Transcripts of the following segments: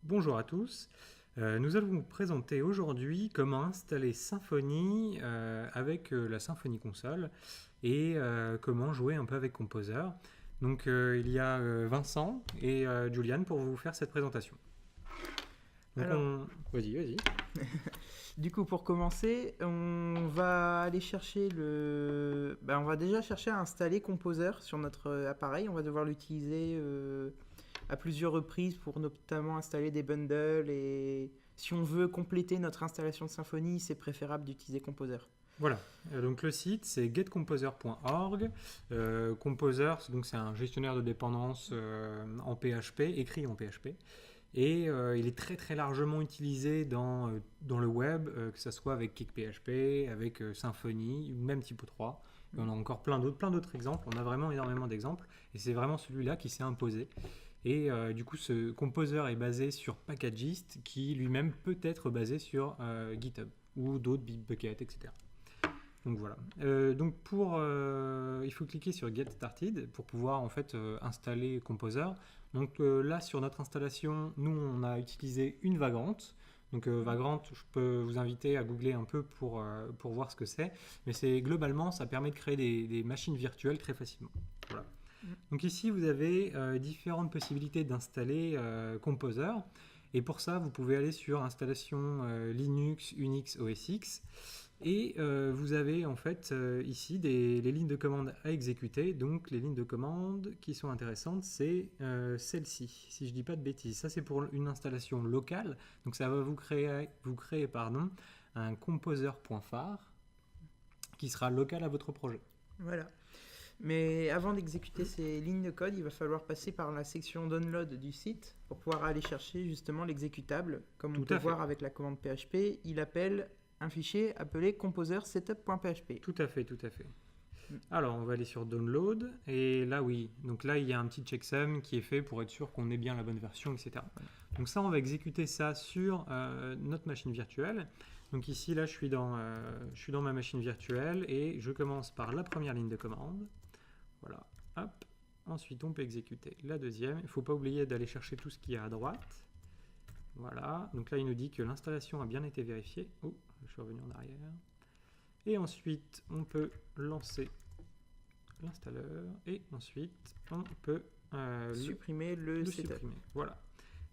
Bonjour à tous. Nous allons vous présenter aujourd'hui comment installer Symfony avec la Symfony console et comment jouer un peu avec Composer. Donc il y a Vincent et Juliane pour vous faire cette présentation. Donc Alors, Vas-y. du coup, pour commencer, on va aller chercher on va déjà chercher à installer Composer sur notre appareil. On va devoir l'utiliser à plusieurs reprises pour notamment installer des bundles. Et si on veut compléter notre installation de Symfony, c'est préférable d'utiliser Composer. Voilà. Donc le site c'est getcomposer.org. Composer, c'est un gestionnaire de dépendances en PHP, écrit en PHP. Et il est très très largement utilisé dans le web, que ce soit avec KickPHP, avec Symfony, ou même Typo 3. Et on a encore plein d'autres exemples. On a vraiment énormément d'exemples. Et c'est vraiment celui-là qui s'est imposé. Et du coup, ce Composer est basé sur Packagist, qui lui-même peut être basé sur GitHub ou d'autres Bitbucket, etc. Donc voilà. Il faut cliquer sur Get Started pour pouvoir en fait installer Composer. Donc là sur notre installation, nous on a utilisé une Vagrant. Donc Vagrant, je peux vous inviter à googler un peu pour voir ce que c'est. Mais globalement, ça permet de créer des machines virtuelles très facilement. Voilà. Donc ici vous avez différentes possibilités d'installer Composer. Et pour ça, vous pouvez aller sur installation Linux, Unix, OS X. Et vous avez en fait ici les lignes de commande à exécuter. Donc les lignes de commande qui sont intéressantes, c'est celle-ci, si je ne dis pas de bêtises. Ça c'est pour une installation locale. Donc ça va vous créer un composer.phare qui sera local à votre projet. Voilà. Mais avant d'exécuter ces lignes de code, il va falloir passer par la section download du site pour pouvoir aller chercher justement l'exécutable. Comme on peut voir avec la commande PHP, il appelle un fichier appelé composer-setup.php. Tout à fait. Alors, on va aller sur Download, et là, oui. Donc là, il y a un petit checksum qui est fait pour être sûr qu'on ait bien la bonne version, etc. Donc ça, on va exécuter ça sur notre machine virtuelle. Donc ici, là, je suis dans ma machine virtuelle, et je commence par la première ligne de commande. Voilà, hop. Ensuite, on peut exécuter la deuxième. Il ne faut pas oublier d'aller chercher tout ce qu'il y a à droite. Voilà, donc là, il nous dit que l'installation a bien été vérifiée. Oh, je suis revenu en arrière. Et ensuite, on peut lancer l'installeur et ensuite, on peut supprimer le setup. Voilà.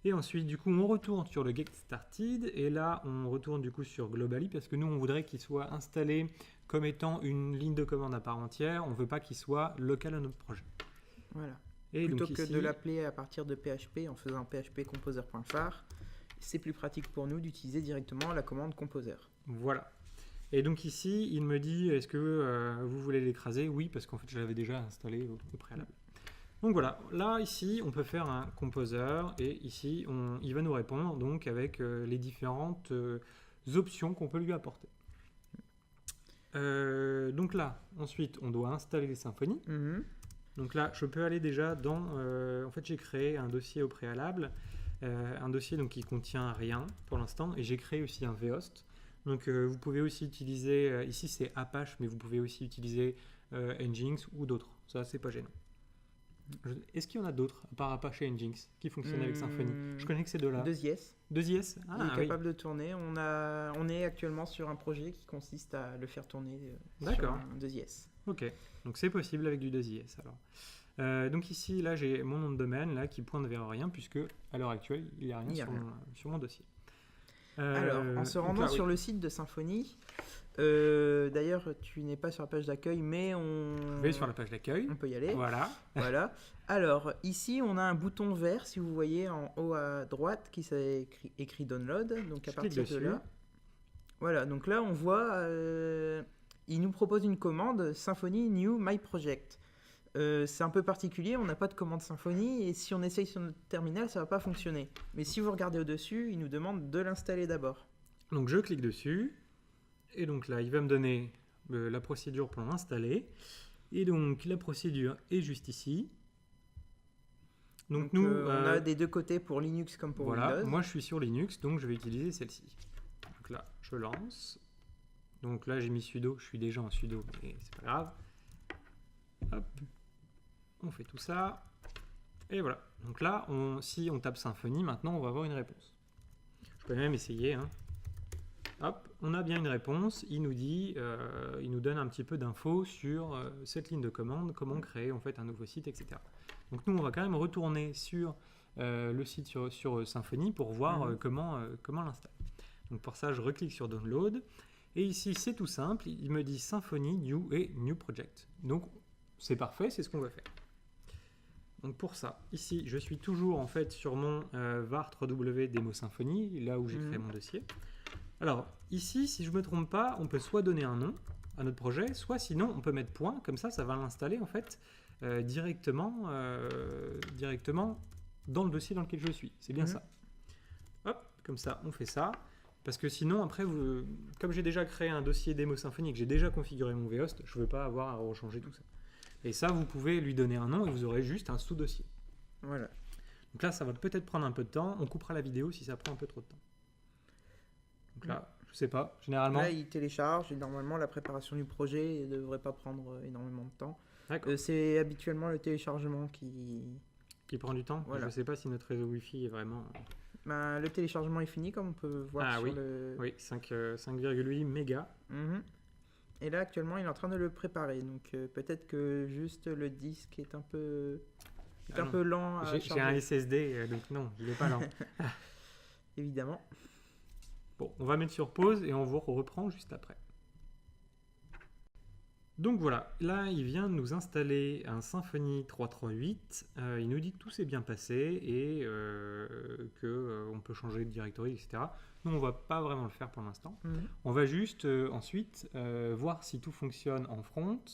Et ensuite, du coup, on retourne sur le Get Started et là, on retourne du coup sur Globally parce que nous, on voudrait qu'il soit installé comme étant une ligne de commande à part entière. On ne veut pas qu'il soit local à notre projet. Voilà. Et plutôt que de l'appeler à partir de PHP en faisant PHP composer.phare, c'est plus pratique pour nous d'utiliser directement la commande composer. Voilà. Et donc ici, il me dit, est-ce que vous voulez l'écraser? Oui, parce qu'en fait, je l'avais déjà installé au préalable. Donc voilà, là, ici, on peut faire un composer, et ici, il va nous répondre donc avec les différentes options qu'on peut lui apporter. Donc là, ensuite, on doit installer les symphonies. Donc là, je peux aller déjà dans... en fait, j'ai créé un dossier au préalable, un dossier donc, qui contient rien pour l'instant, et j'ai créé aussi un vhost. Donc vous pouvez aussi utiliser, ici c'est Apache, mais vous pouvez aussi utiliser Nginx ou d'autres. Ça, c'est pas gênant. Est-ce qu'il y en a d'autres, à part Apache et Nginx, qui fonctionnent avec Symfony? Je connais que ces deux-là. 2JS. 2JS, il est capable de tourner. On est actuellement sur un projet qui consiste à le faire tourner sur un 2JS. Ok, donc c'est possible avec du 2JS alors. Donc ici, là, j'ai mon nom de domaine là, qui pointe vers rien, puisque à l'heure actuelle, il n'y a rien sur mon dossier. Alors, en se rendant sur le site de Symfony, d'ailleurs, tu n'es pas sur la page d'accueil, mais Je vais sur la page d'accueil. On peut y aller. Voilà. Voilà. Alors, ici, on a un bouton vert, si vous voyez, en haut à droite, qui s'est écrit Download. Donc, à partir de là... Voilà, donc là, on voit... il nous propose une commande, Symfony New My Project. C'est un peu particulier, on n'a pas de commande Symfony, et si on essaye sur notre terminal, ça ne va pas fonctionner. Mais si vous regardez au-dessus, il nous demande de l'installer d'abord. Donc je clique dessus, et donc là, il va me donner la procédure pour l'installer. Et donc la procédure est juste ici. Donc nous, on a des deux côtés pour Linux comme pour Windows. Moi je suis sur Linux, donc je vais utiliser celle-ci. Donc là, je lance. Donc là, j'ai mis sudo, je suis déjà en sudo, mais c'est pas grave. Hop. On fait tout ça. Et voilà. Donc là, si on tape Symfony, maintenant on va avoir une réponse. Je peux même essayer. Hein. Hop, on a bien une réponse. Il nous dit, il nous donne un petit peu d'infos sur cette ligne de commande, comment créer en fait un nouveau site, etc. Donc nous, on va quand même retourner sur le site sur Symfony pour voir comment l'installer. Donc pour ça, je reclique sur Download. Et ici, c'est tout simple. Il me dit Symfony, New et New Project. Donc c'est parfait, c'est ce qu'on va faire. Donc pour ça, ici, je suis toujours en fait sur mon var3w démo Symfony, là où j'ai créé mon dossier. Alors ici, si je ne me trompe pas, on peut soit donner un nom à notre projet, soit sinon on peut mettre point, comme ça va l'installer en fait directement dans le dossier dans lequel je suis. C'est bien ça. Hop, comme ça, on fait ça. Parce que sinon, après, comme j'ai déjà créé un dossier démo Symfony et que j'ai déjà configuré mon vhost, je ne veux pas avoir à rechanger tout ça. Et ça, vous pouvez lui donner un nom et vous aurez juste un sous-dossier. Voilà. Donc là, ça va peut-être prendre un peu de temps. On coupera la vidéo si ça prend un peu trop de temps. Donc là, je sais pas, généralement... Là, il télécharge et normalement, la préparation du projet ne devrait pas prendre énormément de temps. C'est habituellement le téléchargement qui prend du temps. Voilà. Je ne sais pas si notre réseau Wi-Fi est vraiment... le téléchargement est fini, comme on peut voir sur le... Oui, 5,8 mégas. Et là, actuellement, il est en train de le préparer. Donc, peut-être que juste le disque est un peu lent à charger. J'ai un SSD, donc non, il n'est pas lent. Évidemment. Bon, on va mettre sur pause et on vous reprend juste après. Donc voilà, là, il vient de nous installer un Symfony 3.3.8. Il nous dit que tout s'est bien passé et qu'on peut changer de directory, etc. Nous, on ne va pas vraiment le faire pour l'instant. On va juste ensuite voir si tout fonctionne en front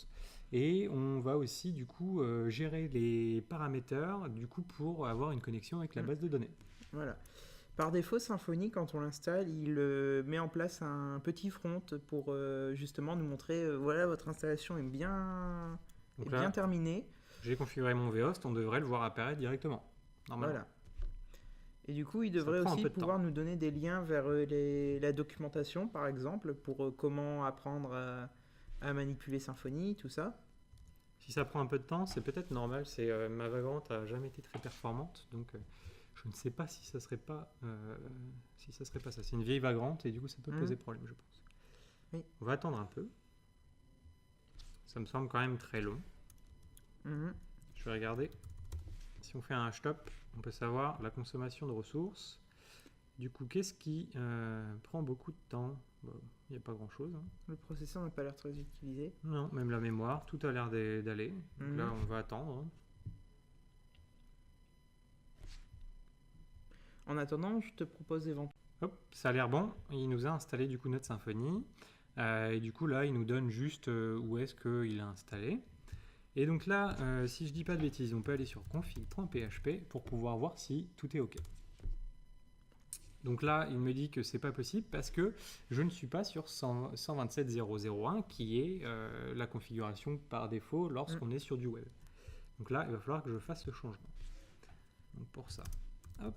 et on va aussi du coup gérer les paramètres du coup pour avoir une connexion avec la base de données. Voilà. Par défaut, Symfony, quand on l'installe, il met en place un petit front pour justement nous montrer voilà, votre installation est bien terminée. J'ai configuré mon vhost, on devrait le voir apparaître directement. Normalement. Voilà. Et du coup, il devrait aussi pouvoir nous donner des liens vers la documentation, par exemple, pour comment apprendre à manipuler Symfony, tout ça. Si ça prend un peu de temps, c'est peut-être normal. Ma Vagrant n'a jamais été très performante, donc je ne sais pas si ça serait pas ça. C'est une vieille Vagrant et du coup, ça peut poser problème, je pense. Oui. On va attendre un peu. Ça me semble quand même très long. Je vais regarder. Si on fait un htop, on peut savoir la consommation de ressources. Du coup, qu'est-ce qui prend beaucoup de temps? Il n'y a pas grand-chose. Hein. Le processeur n'a pas l'air très utilisé. Non, même la mémoire, tout a l'air d'aller. Donc là, on va attendre. Hein. En attendant, je te propose éventuellement... Hop, ça a l'air bon. Il nous a installé du coup notre Symfony. Et du coup, là, il nous donne juste où est-ce qu'il a installé. Et donc là, si je dis pas de bêtises, on peut aller sur config.php pour pouvoir voir si tout est OK. Donc là, il me dit que c'est pas possible parce que je ne suis pas sur 127.0.0.1 qui est la configuration par défaut lorsqu'on est sur du web. Donc là, il va falloir que je fasse le changement. Donc pour ça, hop.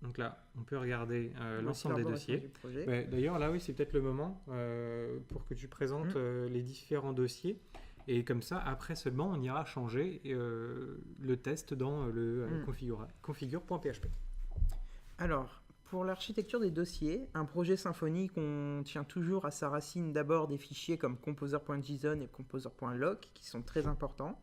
Donc là, on peut regarder l'ensemble des dossiers. Ouais, d'ailleurs, là, oui, c'est peut-être le moment pour que tu présentes les différents dossiers. Et comme ça, après seulement, on ira changer le test dans le configure.php. Alors, pour l'architecture des dossiers, un projet Symfony contient toujours à sa racine d'abord des fichiers comme composer.json et composer.loc qui sont très importants,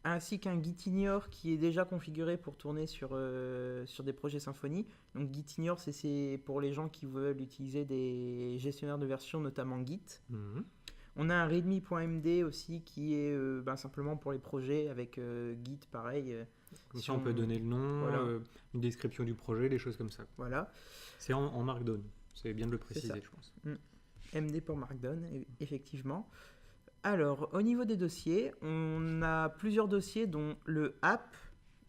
ainsi qu'un gitignore qui est déjà configuré pour tourner sur des projets Symfony. Donc gitignore, c'est pour les gens qui veulent utiliser des gestionnaires de version, notamment Git. On a un readme.md aussi qui est simplement pour les projets avec Git, pareil. Comme ça, on peut donner le nom, voilà. Une description du projet, des choses comme ça. Voilà. C'est en Markdown, c'est bien de le préciser, je pense. MD pour Markdown, effectivement. Alors, au niveau des dossiers, on a plusieurs dossiers, dont le app,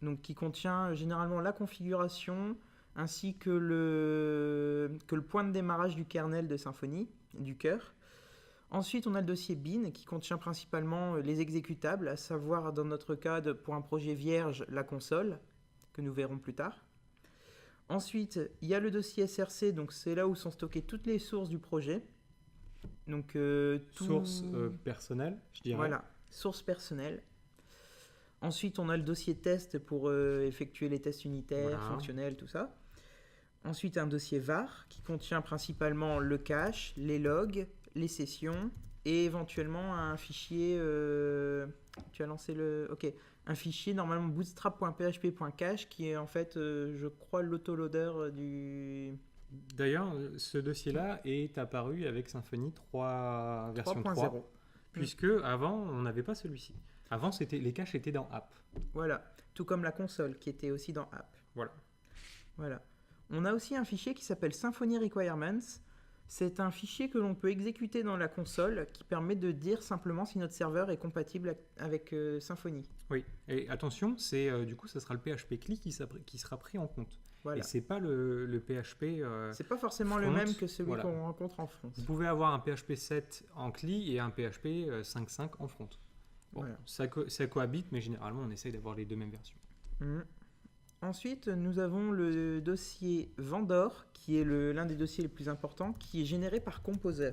donc qui contient généralement la configuration, ainsi que le point de démarrage du kernel de Symfony, du cœur. Ensuite, on a le dossier bin qui contient principalement les exécutables, à savoir dans notre cas, pour un projet vierge, la console, que nous verrons plus tard. Ensuite, il y a le dossier src, donc c'est là où sont stockées toutes les sources du projet. Donc, sources personnelles, je dirais. Voilà, sources personnelles. Ensuite, on a le dossier test pour effectuer les tests unitaires, fonctionnels, tout ça. Ensuite, un dossier var qui contient principalement le cache, les logs, les sessions et éventuellement un fichier. Tu as lancé le. Ok. Un fichier normalement bootstrap.php.cache qui est en fait, je crois, l'autoloader du. D'ailleurs, ce dossier-là est apparu avec Symfony 3 version 3, puisque avant, on n'avait pas celui-ci. Avant, les caches étaient dans App. Voilà, tout comme la console qui était aussi dans App. Voilà. On a aussi un fichier qui s'appelle Symfony Requirements. C'est un fichier que l'on peut exécuter dans la console qui permet de dire simplement si notre serveur est compatible avec Symfony. Oui, et attention, du coup, ce sera le PHP CLI qui sera pris en compte. Voilà. Et c'est pas le PHP. C'est pas forcément front, le même que celui qu'on rencontre en front. Vous pouvez avoir un PHP 7 en CLI et un PHP 5.5 en front. Bon, ça cohabite, mais généralement, on essaye d'avoir les deux mêmes versions. Ensuite, nous avons le dossier Vendor, qui est l'un des dossiers les plus importants, qui est généré par Composer.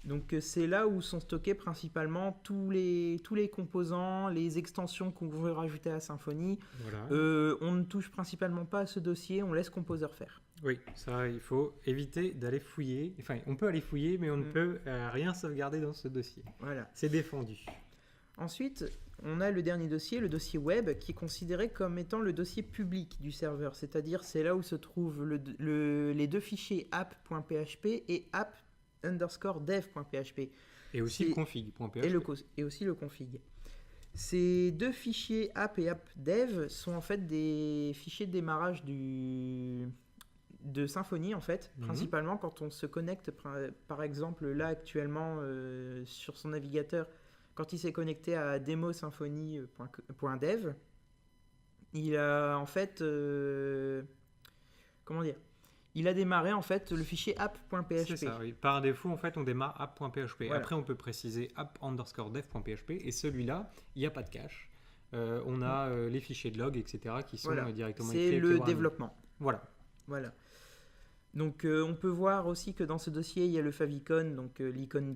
Donc, c'est là où sont stockés principalement tous les composants, les extensions qu'on veut rajouter à Symfony. On ne touche principalement pas à ce dossier, on laisse Composer faire. Oui, ça, il faut éviter d'aller fouiller. Enfin, on peut aller fouiller, mais on ne peut rien sauvegarder dans ce dossier. Voilà. C'est défendu. Ensuite, on a le dernier dossier, le dossier web, qui est considéré comme étant le dossier public du serveur. C'est-à-dire, c'est là où se trouvent les deux fichiers app.php et app_dev.php. Et aussi le config.php. Et aussi le config. Ces deux fichiers app et app_dev sont en fait des fichiers de démarrage de Symfony, en fait, principalement quand on se connecte, par exemple, là actuellement, sur son navigateur. Quand il s'est connecté à demosymfony.dev, il a en fait, il a démarré en fait le fichier app.php. C'est ça, oui. Par défaut, en fait, on démarre app.php. Voilà. Après, on peut préciser app_dev.php et celui-là, il n'y a pas de cache. On a les fichiers de log, etc. qui sont directement écrits. C'est le développement. Voilà. Donc, on peut voir aussi que dans ce dossier, il y a le favicon, donc l'icône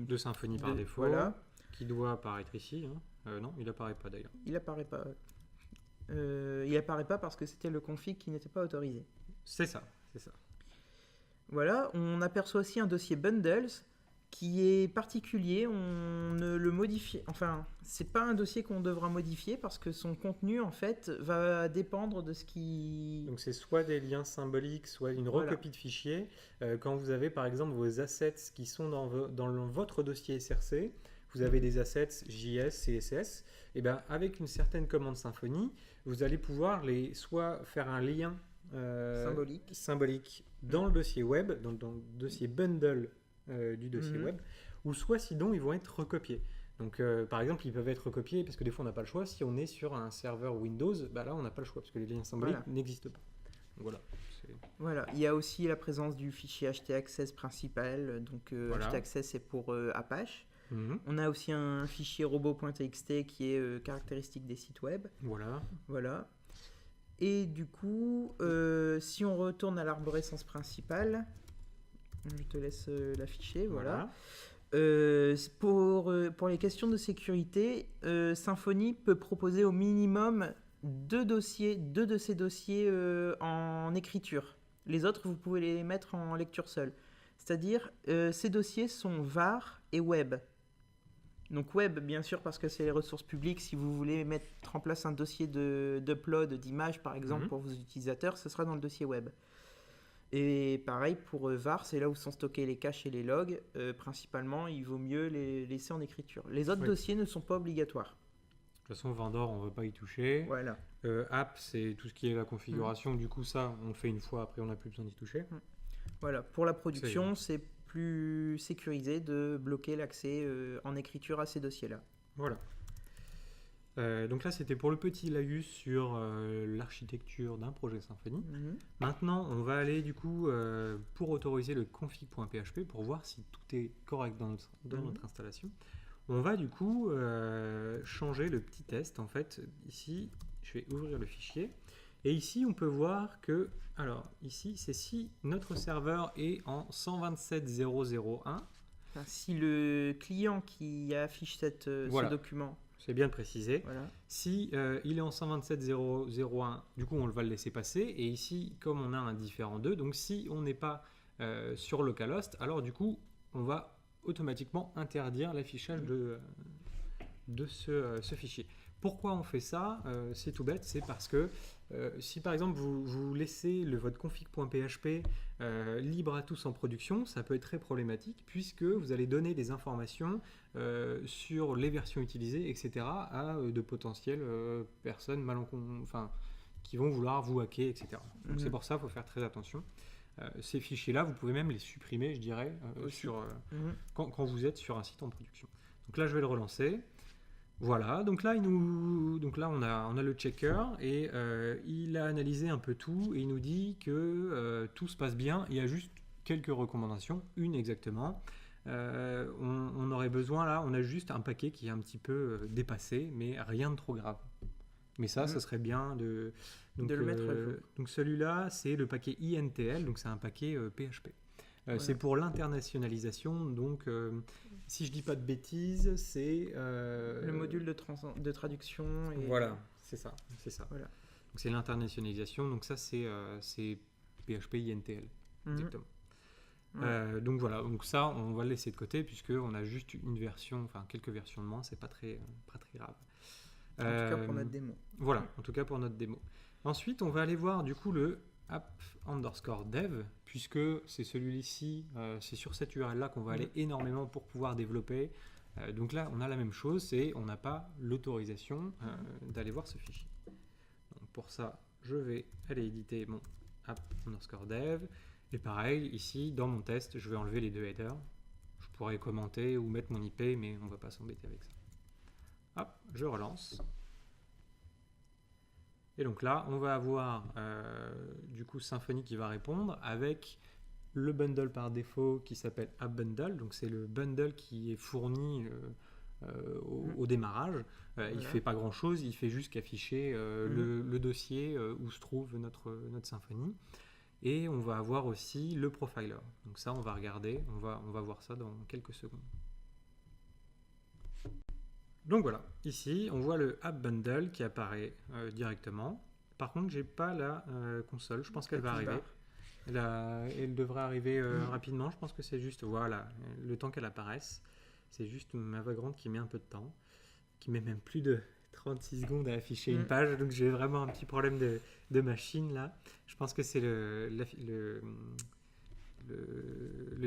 de Symfony par défaut, qui doit apparaître ici. Non, il n'apparaît pas d'ailleurs. Il n'apparaît pas. Il n'apparaît pas parce que c'était le config qui n'était pas autorisé. C'est ça. Voilà, on aperçoit aussi un dossier bundles qui est particulier. On ne le modifie. Enfin, c'est pas un dossier qu'on devra modifier parce que son contenu en fait va dépendre de ce qui. Donc c'est soit des liens symboliques, soit une recopie de fichiers. Quand vous avez par exemple vos assets qui sont dans votre dossier SRC, vous avez des assets JS, CSS. Et bien avec une certaine commande Symfony, vous allez pouvoir soit faire un lien symbolique dans le dossier web, dans le dossier bundle du dossier web, ou soit sinon ils vont être recopiés. Donc par exemple ils peuvent être recopiés parce que des fois on n'a pas le choix. Si on est sur un serveur Windows, là on n'a pas le choix parce que les liens symboliques n'existent pas. Donc, voilà, il y a aussi la présence du fichier htaccess principal. Donc htaccess c'est pour Apache. On a aussi un fichier robot.txt qui est caractéristique des sites web. Voilà. Et du coup, si on retourne à l'arborescence principale, je te laisse l'afficher, voilà. Pour les questions de sécurité, Symfony peut proposer au minimum deux de ces dossiers en écriture. Les autres, vous pouvez les mettre en lecture seule. C'est-à-dire, ces dossiers sont var et web. Donc web, bien sûr, parce que c'est les ressources publiques. Si vous voulez mettre en place un dossier d'upload d'images, par exemple, pour vos utilisateurs, ce sera dans le dossier web. Et pareil, pour var, c'est là où sont stockés les caches et les logs. Principalement, il vaut mieux les laisser en écriture. Les autres dossiers ne sont pas obligatoires. De toute façon, Vendor, on ne veut pas y toucher. Voilà. App, c'est tout ce qui est la configuration. Du coup, ça, on le fait une fois, après, on n'a plus besoin d'y toucher. Voilà. Pour la production, c'est plus sécurisé de bloquer l'accès en écriture à ces dossiers-là. Voilà. Donc là, c'était pour le petit laïus sur l'architecture d'un projet Symfony. Maintenant, on va aller du coup pour autoriser le config.php pour voir si tout est correct dans notre installation. On va du coup changer le petit test. En fait, ici, je vais ouvrir le fichier. Et ici, on peut voir que, alors ici, c'est si notre serveur est en 127.0.0.1. Si le client qui affiche ce document c'est bien de préciser. Voilà. Si il est en 127.0.0.1, du coup on va le laisser passer. Et ici, comme on a un différent 2, donc si on n'est pas sur localhost, alors du coup on va automatiquement interdire l'affichage de ce fichier. Pourquoi on fait ça? C'est tout bête, c'est parce que si par exemple vous laissez votre config.php libre à tous en production, ça peut être très problématique puisque vous allez donner des informations sur les versions utilisées, etc. à de potentielles personnes qui vont vouloir vous hacker, etc. Donc c'est pour ça qu'il faut faire très attention. Ces fichiers-là, vous pouvez même les supprimer, je dirais, quand vous êtes sur un site en production. Donc là, je vais le relancer. Voilà, donc là, on a le checker et il a analysé un peu tout et il nous dit que tout se passe bien. Il y a juste quelques recommandations, une exactement. On aurait besoin, là, on a juste un paquet qui est un petit peu dépassé, mais rien de trop grave. Mais ça serait bien de le mettre à jour. Donc celui-là, c'est le paquet INTL, donc c'est un paquet PHP. Voilà. C'est pour l'internationalisation, donc si je dis pas de bêtises, c'est... le module de traduction. Et... Voilà, c'est ça. Voilà. Donc c'est l'internationalisation, donc ça c'est PHP INTL, exactement. Ouais. Donc voilà, donc ça on va le laisser de côté puisqu'on a juste une version, enfin quelques versions de moins, c'est pas très grave. En tout cas pour notre démo. Voilà, en tout cas pour notre démo. Ensuite, on va aller voir du coup le app_dev, puisque c'est celui-ci, c'est sur cette URL-là qu'on va aller énormément pour pouvoir développer. Donc là, on a la même chose, c'est on n'a pas l'autorisation d'aller voir ce fichier. Donc pour ça, je vais aller éditer mon app_dev. Et pareil, ici, dans mon test, je vais enlever les deux headers. Je pourrais commenter ou mettre mon IP, mais on ne va pas s'embêter avec ça. Hop, je relance. Et donc là, on va avoir du coup Symfony qui va répondre avec le bundle par défaut qui s'appelle AppBundle. Donc c'est le bundle qui est fourni au démarrage. Voilà. Il ne fait pas grand-chose, il fait juste qu'afficher le dossier où se trouve notre Symfony. Et on va avoir aussi le profiler. Donc ça, on va regarder, on va voir ça dans quelques secondes. Donc voilà, ici on voit le App Bundle qui apparaît directement. Par contre, j'ai pas la console, je pense qu'elle va arriver. Elle devrait arriver rapidement, je pense que c'est juste, voilà, le temps qu'elle apparaisse. C'est juste ma Vagrant qui met un peu de temps, qui met même plus de 36 secondes à afficher une page, donc j'ai vraiment un petit problème de machine là. Je pense que c'est le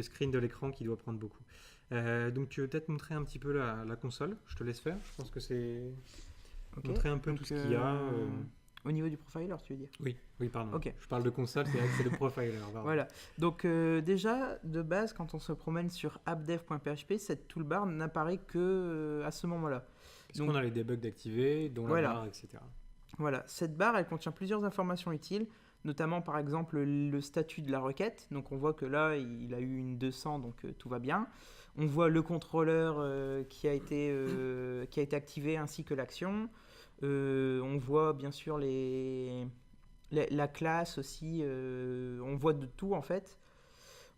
screen de l'écran qui doit prendre beaucoup. Donc tu veux peut-être montrer un petit peu la console, je te laisse faire, je pense que c'est montrer un peu donc, tout ce qu'il y a. Au niveau du profiler, tu veux dire? Oui, pardon. Okay. Je parle de console, c'est vrai que c'est le profiler. Voilà, donc déjà, de base, quand on se promène sur appdev.php, cette toolbar n'apparaît que à ce moment-là. Parce qu'on a les debugs d'activer, dont la barre, etc. Voilà, cette barre, elle contient plusieurs informations utiles, notamment par exemple le statut de la requête. Donc on voit que là, il a eu une 200, donc tout va bien. On voit le contrôleur qui a été activé ainsi que l'action. On voit bien sûr la classe aussi. On voit de tout en fait.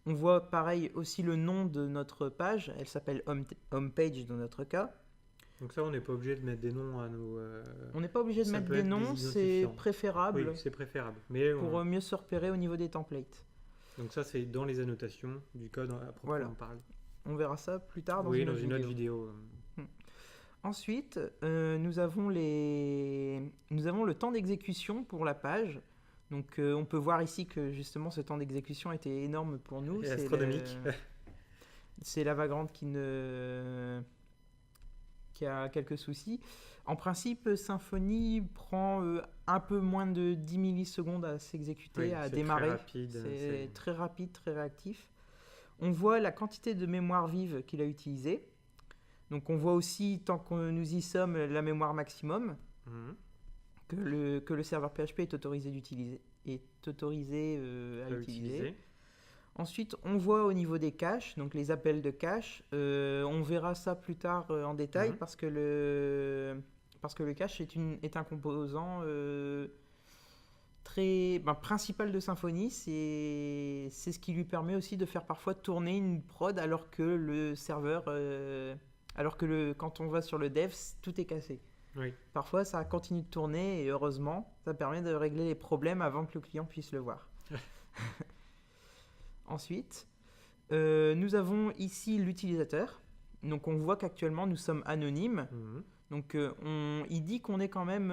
On voit pareil aussi le nom de notre page. Elle s'appelle Homepage dans notre cas. Donc ça, on n'est pas obligé de mettre des noms à nos... On n'est pas obligé de mettre des noms, c'est préférable. Oui, c'est préférable. Mais pour mieux se repérer au niveau des templates. Donc ça, c'est dans les annotations du code à proprement parler. On verra ça plus tard dans une autre vidéo. Ensuite, nous avons le temps d'exécution pour la page. Donc on peut voir ici que justement ce temps d'exécution était énorme pour nous. C'est astronomique. C'est la Vagrant qui a quelques soucis. En principe, Symfony prend un peu moins de 10 millisecondes à s'exécuter, à démarrer. C'est très rapide, très réactif. On voit la quantité de mémoire vive qu'il a utilisée. Donc on voit aussi, tant que nous y sommes, la mémoire maximum que le serveur PHP est autorisé à utiliser. Ensuite, on voit au niveau des caches, donc les appels de cache. On verra ça plus tard en détail parce que le cache est un composant principal de Symfony. C'est ce qui lui permet aussi de faire parfois tourner une prod alors que le serveur Alors que quand on va sur le dev, tout est cassé. Oui. Parfois, ça continue de tourner et heureusement, ça permet de régler les problèmes avant que le client puisse le voir. Ensuite, nous avons ici l'utilisateur. Donc, on voit qu'actuellement, nous sommes anonymes. Donc, il dit qu'on est quand même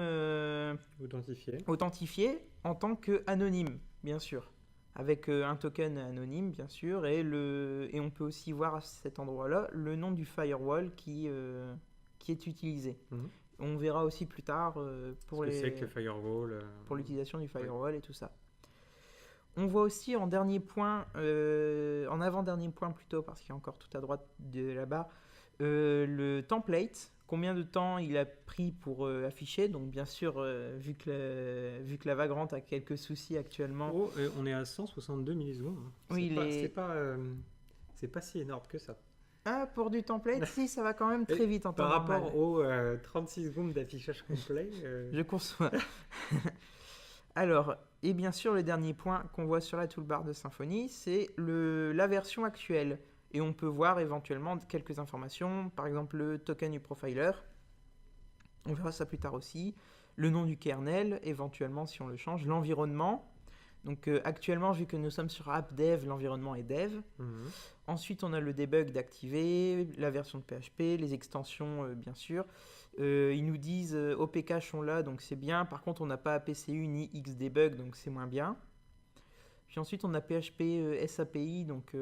authentifié en tant qu'anonyme, bien sûr. Avec un token anonyme, bien sûr. Et on peut aussi voir à cet endroit-là le nom du firewall qui est utilisé. On verra aussi plus tard pour c'est que le firewall, pour l'utilisation du firewall et tout ça. On voit aussi en avant-dernier point plutôt, parce qu'il y a encore tout à droite de la barre, le template, combien de temps il a pris pour afficher. Donc bien sûr, vu que la Vagrant a quelques soucis actuellement. On est à 162 millisecondes. Oui, c'est pas si énorme que ça. Ah, pour du template, si, ça va quand même très vite en temps normal. Par normal. rapport aux 36 secondes d'affichage complet. Je conçois. Alors, et bien sûr, le dernier point qu'on voit sur la toolbar de Symfony, c'est la version actuelle. Et on peut voir éventuellement quelques informations, par exemple le token du profiler. On verra ça plus tard aussi. Le nom du kernel, éventuellement si on le change. L'environnement. Donc actuellement, vu que nous sommes sur AppDev, l'environnement est dev. Ensuite, on a le debug d'activer, la version de PHP, les extensions, bien sûr. Ils nous disent OPK sont là, donc c'est bien. Par contre, on n'a pas APCU ni Xdebug, donc c'est moins bien. Puis ensuite, on a PHP SAPI, donc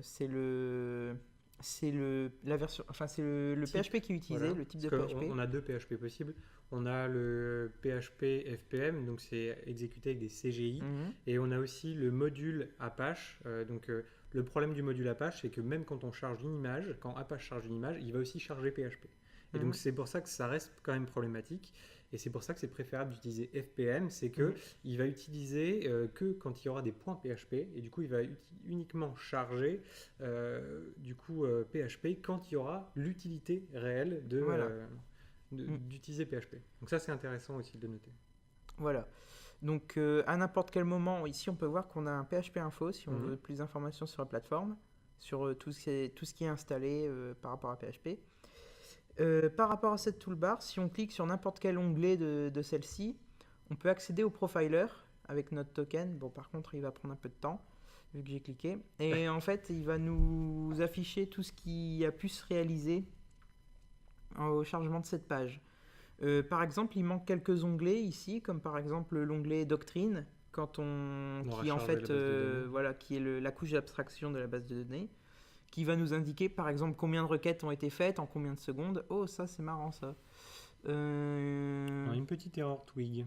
c'est le PHP qui est utilisé, voilà. Le type de PHP. On a deux PHP possibles. On a le PHP FPM, donc c'est exécuté avec des CGI. Et on a aussi le module Apache. Le problème du module Apache, c'est que même quand on charge une image, quand Apache charge une image, il va aussi charger PHP. Et donc c'est pour ça que ça reste quand même problématique. Et c'est pour ça que c'est préférable d'utiliser FPM, c'est qu'il va utiliser que quand il y aura des points PHP, et du coup il va uniquement charger PHP quand il y aura l'utilité réelle d'utiliser PHP. Donc ça c'est intéressant aussi de noter. Voilà. Donc à n'importe quel moment, ici on peut voir qu'on a un PHP info si on veut plus d'informations sur la plateforme, sur tout ce qui est installé par rapport à PHP. Par rapport à cette toolbar, si on clique sur n'importe quel onglet de celle-ci, on peut accéder au profiler avec notre token. Bon, par contre, il va prendre un peu de temps, vu que j'ai cliqué. Et en fait, il va nous afficher tout ce qui a pu se réaliser au chargement de cette page. Par exemple, il manque quelques onglets ici, comme par exemple l'onglet Doctrine, qui est la couche d'abstraction de la base de données, qui va nous indiquer par exemple combien de requêtes ont été faites en combien de secondes. Oh, ça c'est marrant ça. Une petite erreur Twig.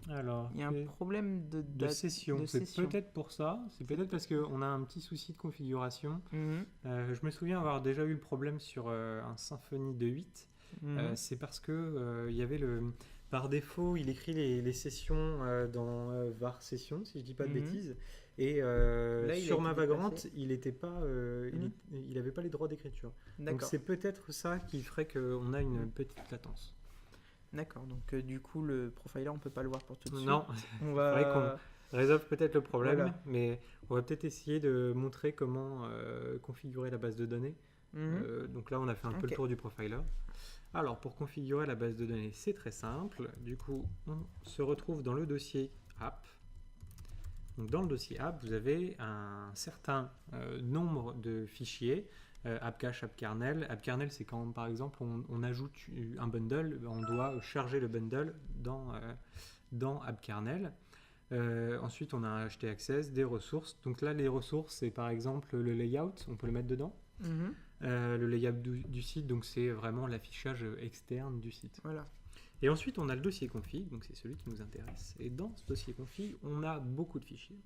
Alors, il y a un problème de session. C'est peut-être pour ça. C'est peut-être parce qu'on a un petit souci de configuration. Je me souviens avoir déjà eu le problème sur un Symfony 2.8. C'est parce que il y avait par défaut, il écrit les sessions dans var session, si je dis pas de bêtises. Et là, sur ma Vagrant, il n'avait pas les droits d'écriture. Donc c'est peut-être ça qui ferait qu'on a une petite latence. D'accord, donc du coup le profiler on peut pas le voir pour tout de suite. Non, c'est vrai qu'on résolve peut-être le problème, mais on va peut-être essayer de montrer comment configurer la base de données. Donc là on a fait un peu le tour du profiler. Alors pour configurer la base de données, c'est très simple. Du coup, on se retrouve dans le dossier app. Donc dans le dossier app, vous avez un certain nombre de fichiers. AppCache, AppKernel. AppKernel, c'est quand par exemple on ajoute un bundle, on doit charger le bundle dans AppKernel. Ensuite, on a un htaccess, des ressources. Donc là, les ressources, c'est par exemple le layout, on peut le mettre dedans. Le layout du site, donc c'est vraiment l'affichage externe du site. Voilà. Et ensuite, on a le dossier config, donc c'est celui qui nous intéresse. Et dans ce dossier config, on a beaucoup de fichiers.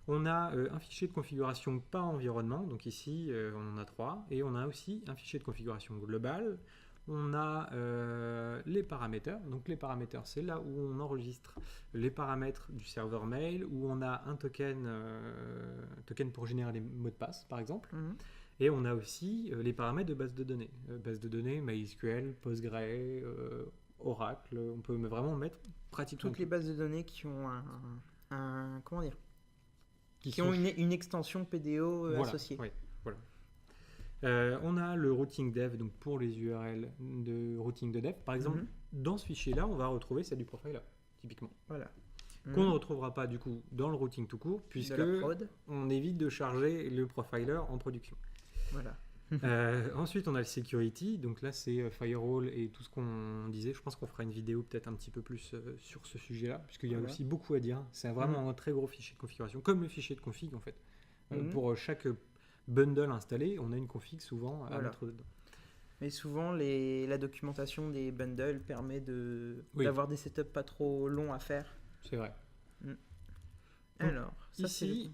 On a un fichier de configuration par environnement, donc ici on en a 3, et on a aussi un fichier de configuration globale. On a les paramètres, donc les paramètres c'est là où on enregistre les paramètres du serveur mail, où on a un token pour générer les mots de passe par exemple, et on a aussi les paramètres de base de données MySQL, Postgre, Oracle, on peut vraiment mettre pratiquement toutes les bases de données qui ont qui ont une extension PDO associée. Oui, voilà. On a le routing dev, donc pour les URL de routing de dev. Par exemple, dans ce fichier-là, on va retrouver celle du profiler, typiquement. Voilà. Qu'on ne retrouvera pas du coup dans le routing tout court, puisque on évite de charger le profiler en production. Voilà. Ensuite, on a le security. Donc là, c'est firewall et tout ce qu'on disait. Je pense qu'on fera une vidéo peut-être un petit peu plus sur ce sujet-là, puisqu'il y a aussi beaucoup à dire. C'est vraiment un très gros fichier de configuration, comme le fichier de config en fait. Pour chaque bundle installé, on a une config souvent à mettre dedans. Mais souvent, la documentation des bundles permet d'avoir des setups pas trop longs à faire. C'est vrai. Alors, ça, ici,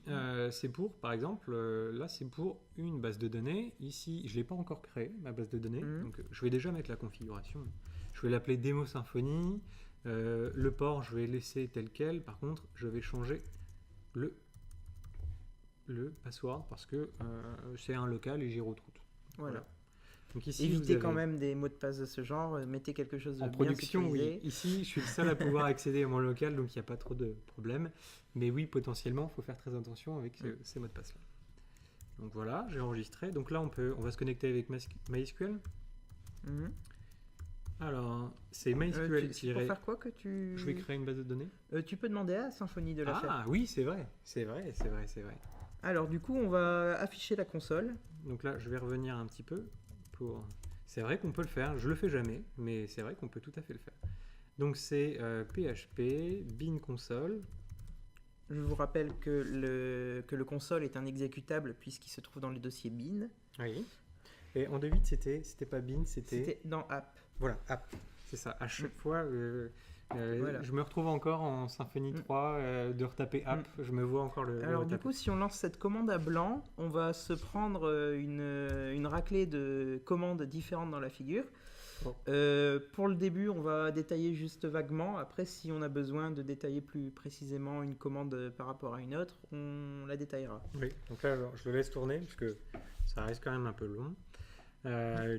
c'est pour, par exemple, là c'est pour une base de données. Ici, je ne l'ai pas encore créée, ma base de données. Donc, je vais déjà mettre la configuration. Je vais l'appeler Démo Symfony. Le port, je vais laisser tel quel. Par contre, je vais changer le password parce que c'est un local et j'y route. Voilà. Donc ici, évitez quand même des mots de passe de ce genre, mettez quelque chose de en bien production, sécurisé. Oui. Ici, je suis le seul à pouvoir accéder à mon local, donc il n'y a pas trop de problème. Mais oui, potentiellement, il faut faire très attention avec ces mots de passe-là. Donc voilà, j'ai enregistré. Donc là, on va se connecter avec MySQL. Alors, c'est MySQL. C'est pour faire quoi que tu... Je vais créer une base de données. Tu peux demander à Symfony de la faire. Ah oui, c'est vrai. Alors du coup, on va afficher la console. Donc là, je vais revenir un petit peu. C'est vrai qu'on peut le faire, je le fais jamais, mais c'est vrai qu'on peut tout à fait le faire. Donc c'est PHP, bin console. Je vous rappelle que le console est un exécutable puisqu'il se trouve dans le dossier bin. Oui. Et en 2.8, c'était pas bin, c'était dans app. Voilà, app. C'est ça. À chaque fois, je me retrouve encore en Symfony 3 de retaper app. Je me vois encore le. Alors du coup, si on lance cette commande à blanc, on va se prendre une raclée de commandes différentes dans la figure. Pour le début, on va détailler juste vaguement. Après, si on a besoin de détailler plus précisément une commande par rapport à une autre, on la détaillera. Oui. Donc là, je le laisse tourner parce que ça reste quand même un peu long.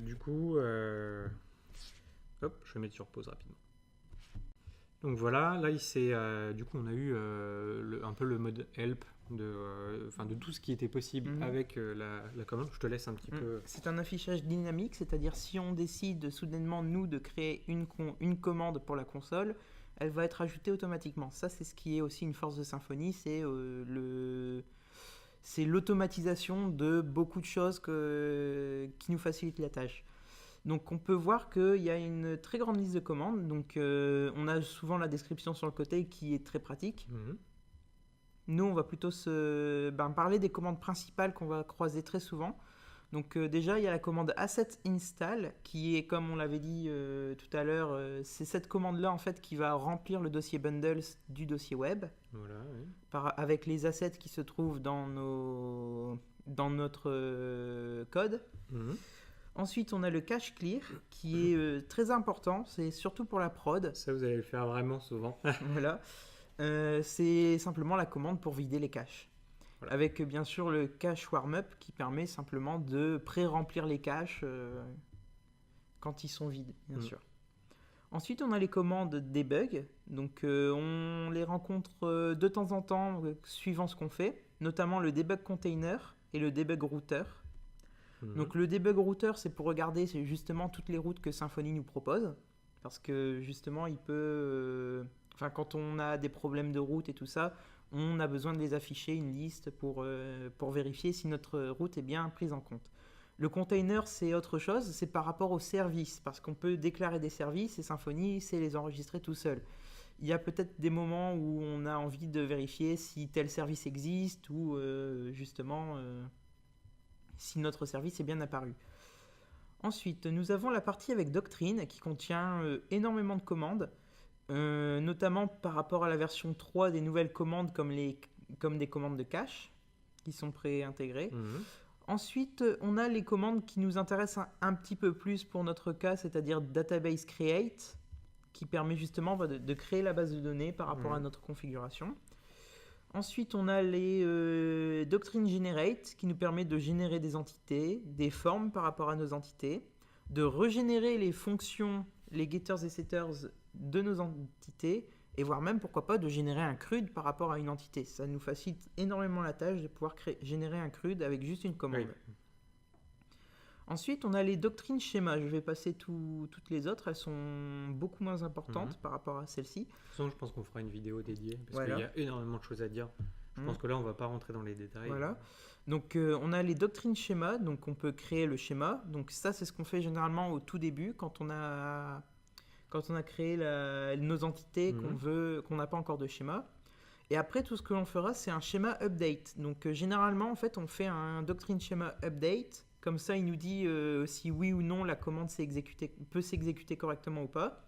Du coup, hop, je vais mettre sur pause rapidement. Donc voilà, là du coup on a eu un peu le mode help de tout ce qui était possible avec la commande. Je te laisse un petit peu. C'est un affichage dynamique, c'est-à-dire si on décide soudainement nous de créer une commande pour la console, elle va être ajoutée automatiquement. Ça c'est ce qui est aussi une force de Symfony, c'est l'automatisation de beaucoup de choses qui nous facilitent la tâche. Donc on peut voir qu'il y a une très grande liste de commandes. Donc on a souvent la description sur le côté qui est très pratique. Nous, on va plutôt parler des commandes principales qu'on va croiser très souvent. Donc déjà, il y a la commande asset install qui est, comme on l'avait dit tout à l'heure, c'est cette commande-là en fait qui va remplir le dossier bundles du dossier web. Voilà, oui. Avec les assets qui se trouvent dans notre code. Ensuite, on a le cache clear qui est très important. C'est surtout pour la prod. Ça, vous allez le faire vraiment souvent. Voilà. C'est simplement la commande pour vider les caches. Voilà. Avec bien sûr le cache warm-up qui permet simplement de pré-remplir les caches quand ils sont vides, bien sûr. Ensuite, on a les commandes debug. Donc, on les rencontre de temps en temps suivant ce qu'on fait, notamment le debug container et le debug router. Donc, le debug router, c'est pour regarder justement toutes les routes que Symfony nous propose. Parce que justement, il peut... quand on a des problèmes de route et tout ça, on a besoin de les afficher, une liste pour vérifier si notre route est bien prise en compte. Le container, c'est autre chose, c'est par rapport aux services, parce qu'on peut déclarer des services et Symfony, c'est les enregistrer tout seul. Il y a peut-être des moments où on a envie de vérifier si tel service existe ou justement si notre service est bien apparu. Ensuite, nous avons la partie avec Doctrine qui contient énormément de commandes, notamment par rapport à la version 3 des nouvelles commandes comme des commandes de cache qui sont pré-intégrées. Ensuite, on a les commandes qui nous intéressent un petit peu plus pour notre cas, c'est-à-dire database create, qui permet justement de créer la base de données par rapport à notre configuration. Ensuite, on a les doctrine generate, qui nous permet de générer des entités, des formes par rapport à nos entités, de régénérer les fonctions, les getters et setters de nos entités, et voire même, pourquoi pas, de générer un CRUD par rapport à une entité. Ça nous facilite énormément la tâche de pouvoir générer un CRUD avec juste une commande. Oui. Ensuite, on a les doctrines schémas. Je vais passer toutes les autres. Elles sont beaucoup moins importantes par rapport à celle-ci. De toute façon, je pense qu'on fera une vidéo dédiée parce Voilà. qu'il y a énormément de choses à dire. Je pense que là, on va pas rentrer dans les détails. Voilà. Donc, on a les doctrines schémas. Donc, on peut créer le schéma. Donc, ça, c'est ce qu'on fait généralement au tout début quand on a créé nos entités qu'on n'a pas encore de schéma. Et après, tout ce que l'on fera, c'est un schéma update. Donc, généralement, en fait, on fait un doctrine schéma update. Comme ça, il nous dit si oui ou non la commande peut s'exécuter correctement ou pas.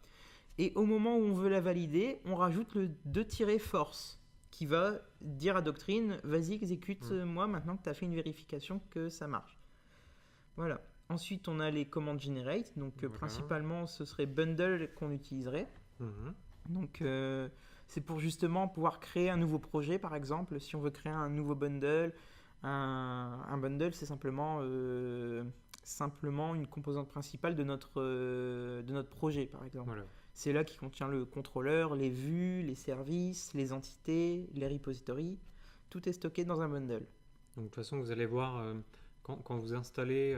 Et au moment où on veut la valider, on rajoute le 2-force qui va dire à Doctrine, vas-y, exécute-moi maintenant que tu as fait une vérification que ça marche. Voilà. Ensuite, on a les commandes generate. Donc, principalement, ce serait bundle qu'on utiliserait. Donc, c'est pour justement pouvoir créer un nouveau projet, par exemple. Si on veut créer un nouveau bundle, un bundle, c'est simplement une composante principale de notre projet, par exemple. Voilà. C'est là qui contient le contrôleur, les vues, les services, les entités, les repositories. Tout est stocké dans un bundle. Donc, de toute façon, vous allez voir, quand vous installez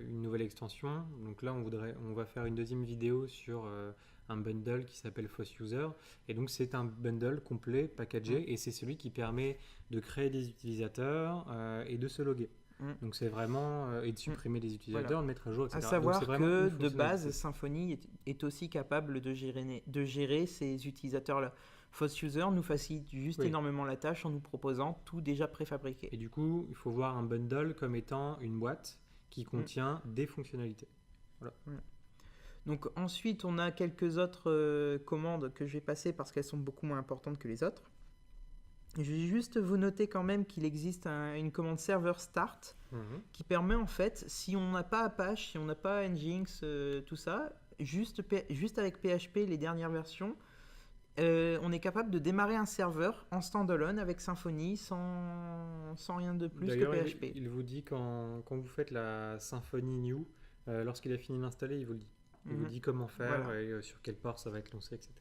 une nouvelle extension, donc là, on va faire une deuxième vidéo sur un bundle qui s'appelle FOSS-User. Et donc, c'est un bundle complet, packagé, et c'est celui qui permet de créer des utilisateurs et de se loguer. Donc, c'est vraiment... et de supprimer des utilisateurs, de mettre à jour, etc. À savoir donc, que, de base, Symfony est aussi capable de gérer ces utilisateurs-là. FOSS-User nous facilite juste énormément la tâche en nous proposant tout déjà préfabriqué. Et du coup, il faut voir un bundle comme étant une boîte qui contient des fonctionnalités. Voilà. Donc ensuite, on a quelques autres commandes que je vais passer parce qu'elles sont beaucoup moins importantes que les autres. Je vais juste vous noter quand même qu'il existe une commande server start qui permet en fait, si on n'a pas Apache, si on n'a pas Nginx, tout ça, juste avec PHP, les dernières versions, on est capable de démarrer un serveur en standalone avec Symfony sans rien de plus que PHP. Il vous dit quand vous faites la Symfony New, lorsqu'il a fini d'installer, il vous le dit. Il vous dit comment faire et sur quel port ça va être lancé, etc.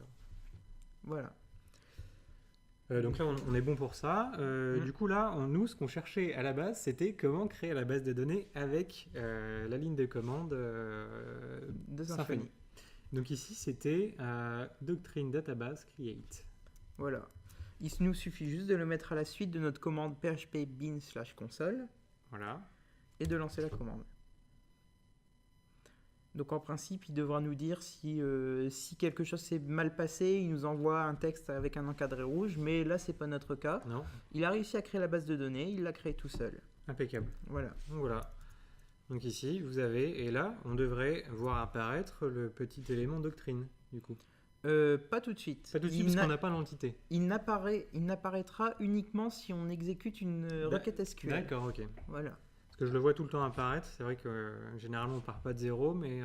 Voilà. Donc là, on est bon pour ça. Du coup, là, nous, ce qu'on cherchait à la base, c'était comment créer la base de données avec la ligne de commande de Symfony. Donc ici, c'était Doctrine Database Create. Voilà. Il nous suffit juste de le mettre à la suite de notre commande php bin/console. Voilà. Et de lancer la commande. Donc en principe, il devra nous dire si quelque chose s'est mal passé, il nous envoie un texte avec un encadré rouge, mais là, c'est pas notre cas. Non. Il a réussi à créer la base de données, il l'a créée tout seul. Impeccable. Voilà. Donc ici, vous avez, et là, on devrait voir apparaître le petit élément doctrine, du coup. Pas tout de suite. Pas tout de suite, parce qu'on n'a pas l'entité. Il n'apparaîtra uniquement si on exécute une requête SQL. D'accord, ok. Voilà. Parce que je le vois tout le temps apparaître. C'est vrai que généralement, on part pas de zéro, mais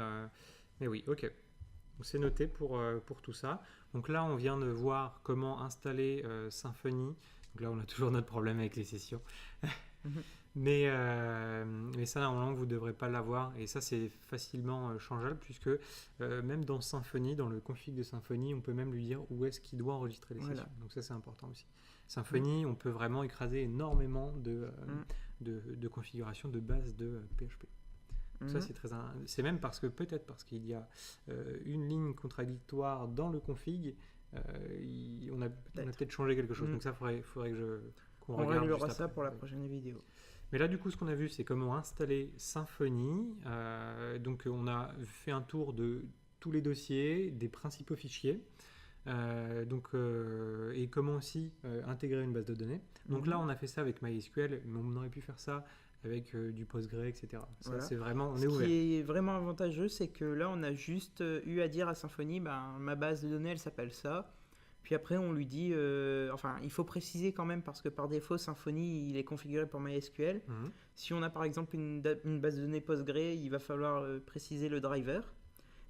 oui, ok. Donc c'est noté pour tout ça. Donc là, on vient de voir comment installer Symfony. Donc là, on a toujours notre problème avec les sessions. Mais ça, normalement, vous ne devrez pas l'avoir. Et ça, c'est facilement changeable, puisque même dans Symfony, dans le config de Symfony, on peut même lui dire où est-ce qu'il doit enregistrer les sessions. Donc ça, c'est important aussi. Symfony, on peut vraiment écraser énormément de configuration de base de PHP. Ça, c'est même peut-être parce qu'il y a une ligne contradictoire dans le config, on a peut-être changé quelque chose. Donc ça, faudrait qu'on regarde. On réglera ça pour la prochaine vidéo. Mais là, du coup, ce qu'on a vu, c'est comment installer Symfony. Donc, on a fait un tour de tous les dossiers, des principaux fichiers, et comment aussi intégrer une base de données. Donc là, on a fait ça avec MySQL, mais on aurait pu faire ça avec du Postgre, etc. Ça, c'est vraiment, on est ouvert. Ce qui est vraiment avantageux, c'est que là, on a juste eu à dire à Symfony, ma base de données, elle s'appelle ça. Puis après, on lui dit... il faut préciser quand même, parce que par défaut, Symfony, il est configuré pour MySQL. Si on a par exemple une base de données Postgre, il va falloir préciser le driver.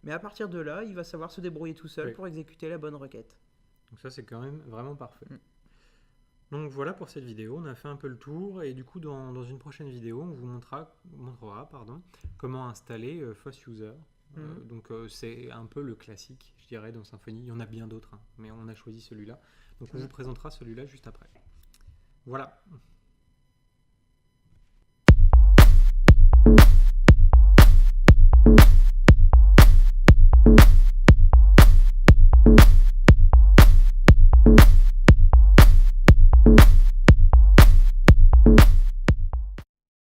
Mais à partir de là, il va savoir se débrouiller tout seul pour exécuter la bonne requête. Donc ça, c'est quand même vraiment parfait. Donc voilà pour cette vidéo. On a fait un peu le tour. Et du coup, dans une prochaine vidéo, on vous montrera comment installer FOSS-User. Donc c'est un peu le classique, je dirais, dans Symfony. Il y en a bien d'autres, mais on a choisi celui-là. Donc on vous présentera celui-là juste après. Voilà.